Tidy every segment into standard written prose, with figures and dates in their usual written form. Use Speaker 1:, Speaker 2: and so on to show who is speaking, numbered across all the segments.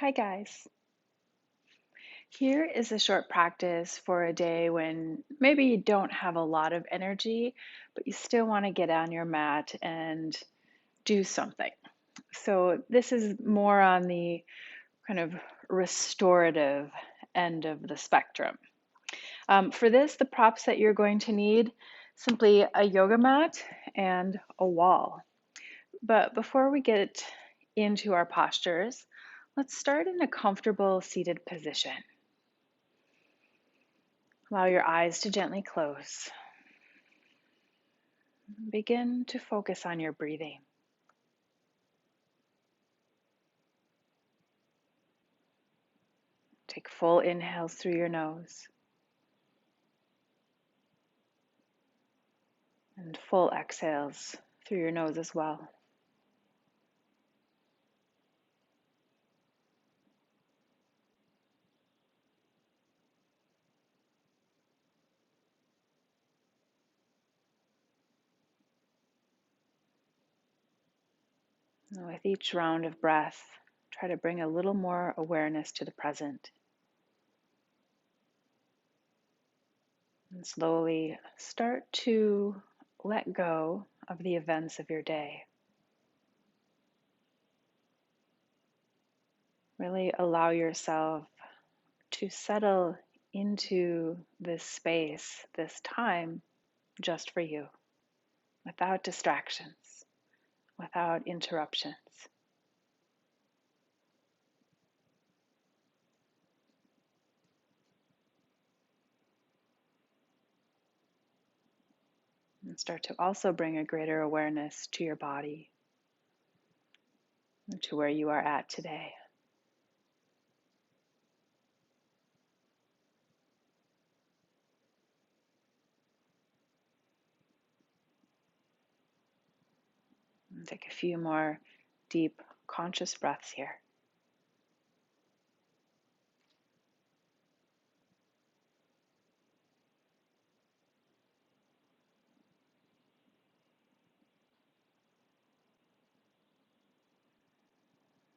Speaker 1: Hi guys. Here is a short practice for a day when maybe you don't have a lot of energy, but you still want to get on your mat and do something. So this is more on the kind of restorative end of the spectrum. For this, the props that you're going to need, simply a yoga mat and a wall. But before we get into our postures, let's start in a comfortable seated position. Allow your eyes to gently close. Begin to focus on your breathing. Take full inhales through your nose and full exhales through your nose as well. And with each round of breath, try to bring a little more awareness to the present. And slowly start to let go of the events of your day. Really allow yourself to settle into this space, this time, just for you, without distractions, without interruptions. And start to also bring a greater awareness to your body and to where you are at today. And take a few more deep, conscious breaths here.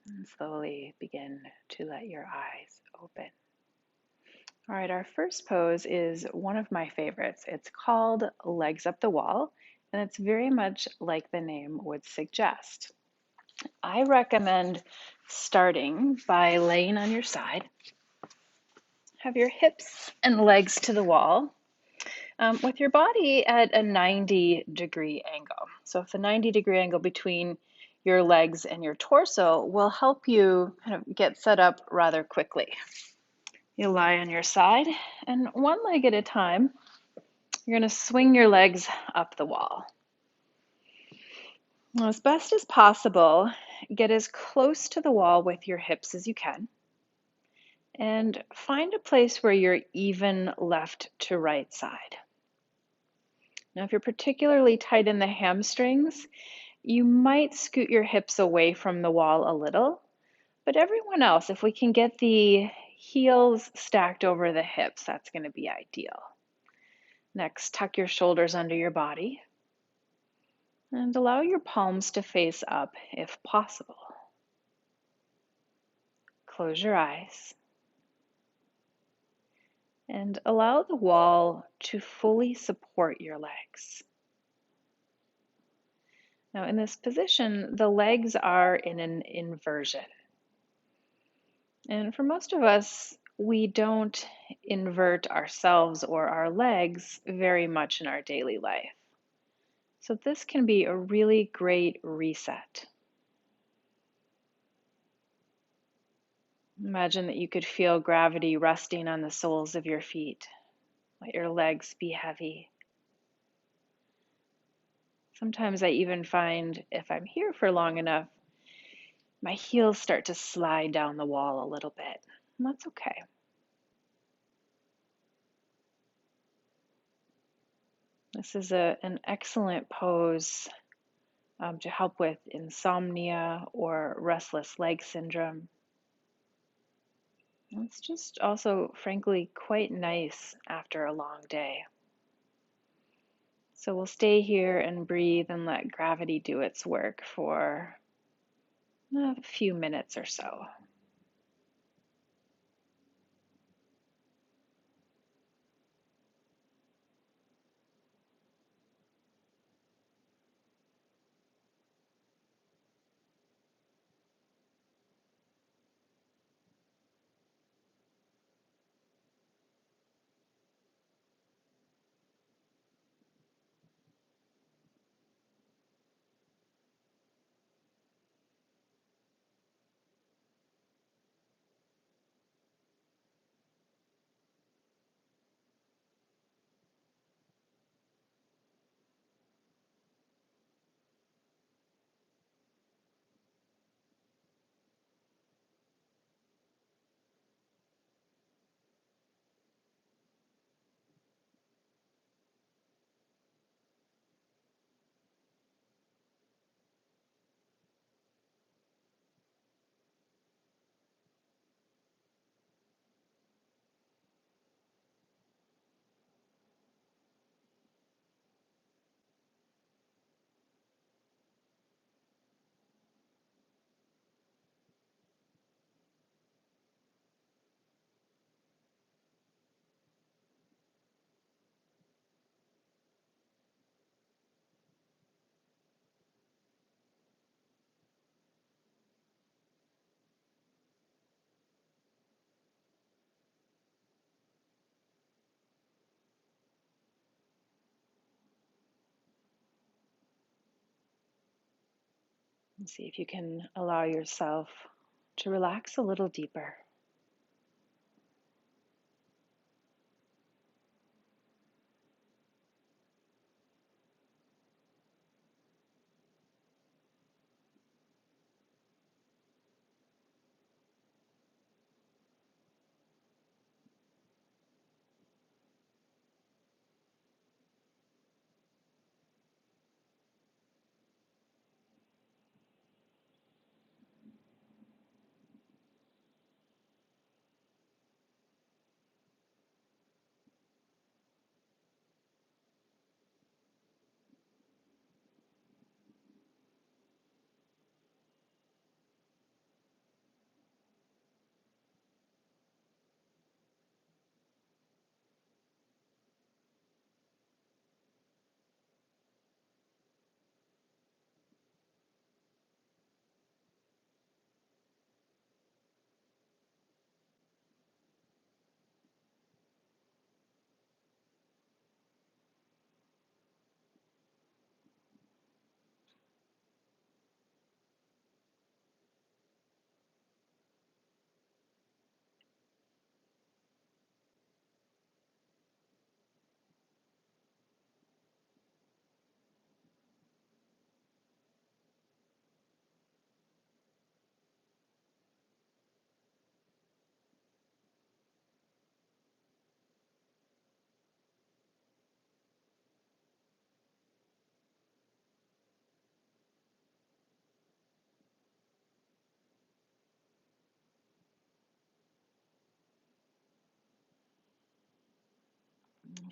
Speaker 1: And slowly begin to let your eyes open. All right, our first pose is one of my favorites. It's called Legs Up the Wall, and it's very much like the name would suggest. I recommend starting by laying on your side. Have your hips and legs to the wall with your body at a 90-degree angle. So if the 90-degree angle between your legs and your torso will help you kind of get set up rather quickly. You lie on your side, and one leg at a time, you're going to swing your legs up the wall. Now, as best as possible, get as close to the wall with your hips as you can. And find a place where you're even left to right side. Now, if you're particularly tight in the hamstrings, you might scoot your hips away from the wall a little, but everyone else, if we can get the heels stacked over the hips, that's going to be ideal. Next, tuck your shoulders under your body and allow your palms to face up if possible. Close your eyes and allow the wall to fully support your legs. Now, in this position, the legs are in an inversion. And for most of us, we don't invert ourselves or our legs very much in our daily life. So this can be a really great reset. Imagine that you could feel gravity resting on the soles of your feet. Let your legs be heavy. Sometimes I even find if I'm here for long enough, my heels start to slide down the wall a little bit. And that's okay. This is an excellent pose to help with insomnia or restless leg syndrome. It's just also, frankly, quite nice after a long day. So we'll stay here and breathe and let gravity do its work for a few minutes or so. And see if you can allow yourself to relax a little deeper.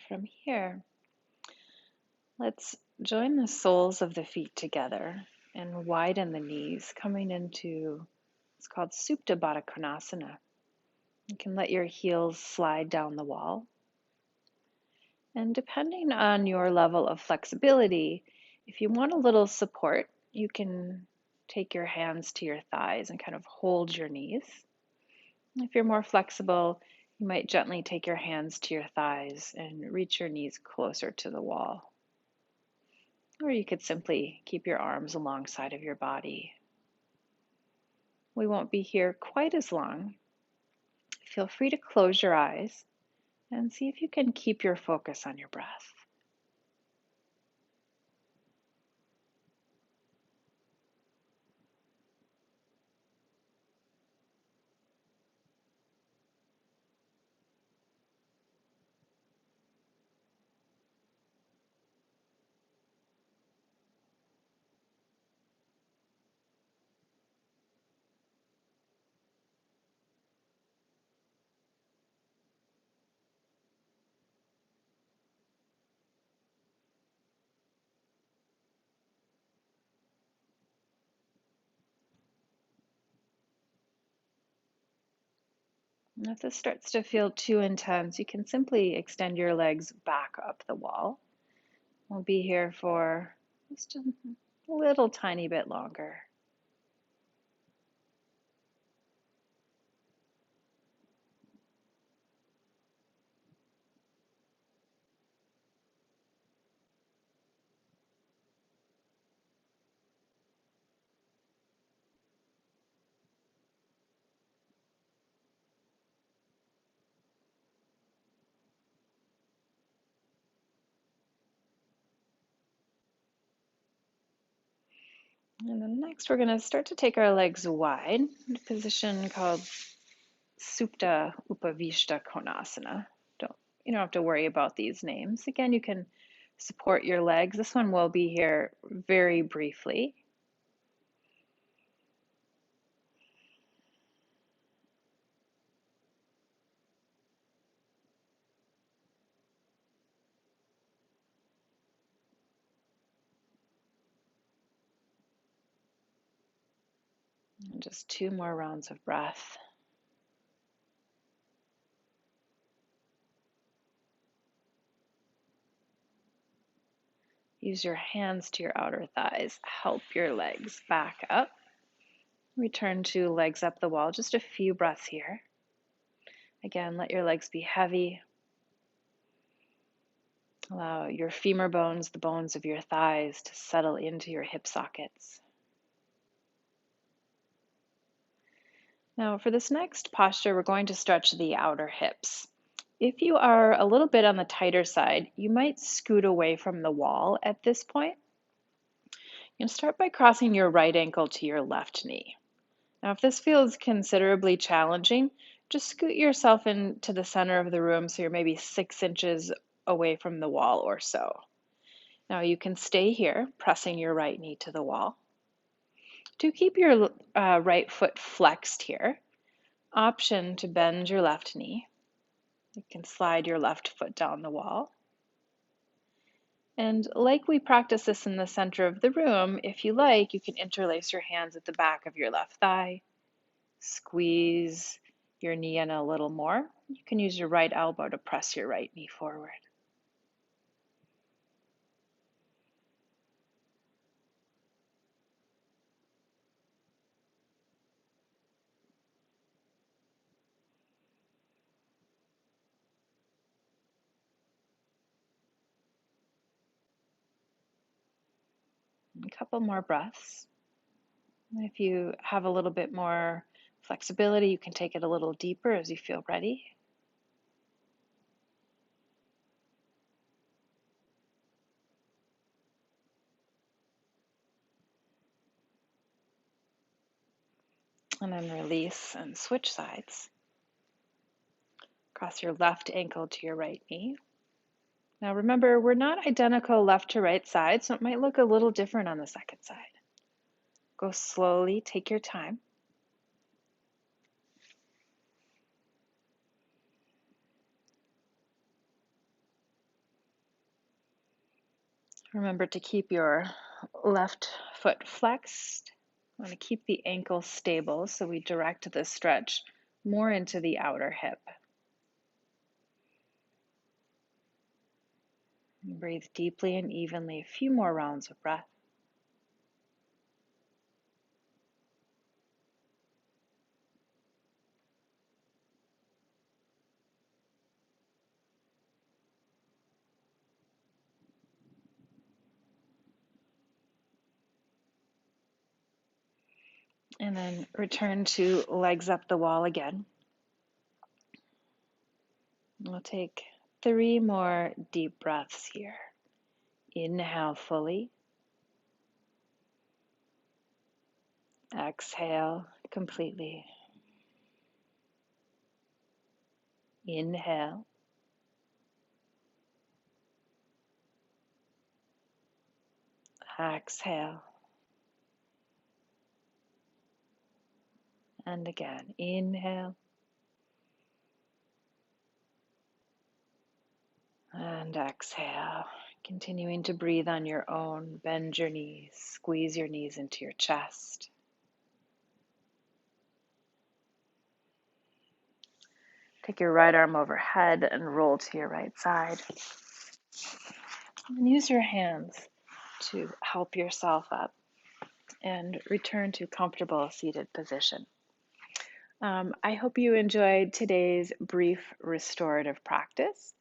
Speaker 1: From here, let's join the soles of the feet together and widen the knees, coming into it's called Supta Baddha Konasana. You can let your heels slide down the wall. And depending on your level of flexibility, if you want a little support, you can take your hands to your thighs and kind of hold your knees. If you're more flexible, you might gently take your hands to your thighs and reach your knees closer to the wall. Or you could simply keep your arms alongside of your body. We won't be here quite as long. Feel free to close your eyes and see if you can keep your focus on your breath. And if this starts to feel too intense, you can simply extend your legs back up the wall. We'll be here for just a little tiny bit longer. And then next, we're going to start to take our legs wide in a position called Supta Upavishta Konasana. You don't have to worry about these names. Again, you can support your legs. This one will be here very briefly. And just 2 more rounds of breath. Use your hands to your outer thighs. Help your legs back up. Return to legs up the wall. Just a few breaths here. Again, let your legs be heavy. Allow your femur bones, the bones of your thighs, to settle into your hip sockets. Now, for this next posture, we're going to stretch the outer hips. If you are a little bit on the tighter side, you might scoot away from the wall at this point. You can start by crossing your right ankle to your left knee. Now, if this feels considerably challenging, just scoot yourself into the center of the room so you're maybe 6 inches away from the wall or so. Now, you can stay here, pressing your right knee to the wall. To keep your right foot flexed here, option to bend your left knee. You can slide your left foot down the wall. And like we practice this in the center of the room, if you like, you can interlace your hands at the back of your left thigh, squeeze your knee in a little more. You can use your right elbow to press your right knee forward. A couple more breaths. And if you have a little bit more flexibility, you can take it a little deeper as you feel ready. And then release and switch sides. Cross your left ankle to your right knee. Now remember, we're not identical left to right side, so it might look a little different on the second side. Go slowly, take your time. Remember to keep your left foot flexed. I want to keep the ankle stable, so we direct the stretch more into the outer hip. And breathe deeply and evenly, a few more rounds of breath. And then return to legs up the wall again. We'll take 3 more deep breaths here. Inhale fully. Exhale completely. Inhale. Exhale. And again, inhale. And exhale. Continuing to breathe on your own. Bend your knees. Squeeze your knees into your chest. Take your right arm overhead and roll to your right side. And use your hands to help yourself up and return to comfortable seated position. I hope you enjoyed today's brief restorative practice.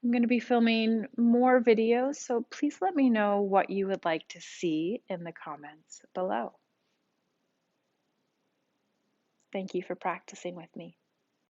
Speaker 1: I'm going to be filming more videos, so please let me know what you would like to see in the comments below. Thank you for practicing with me.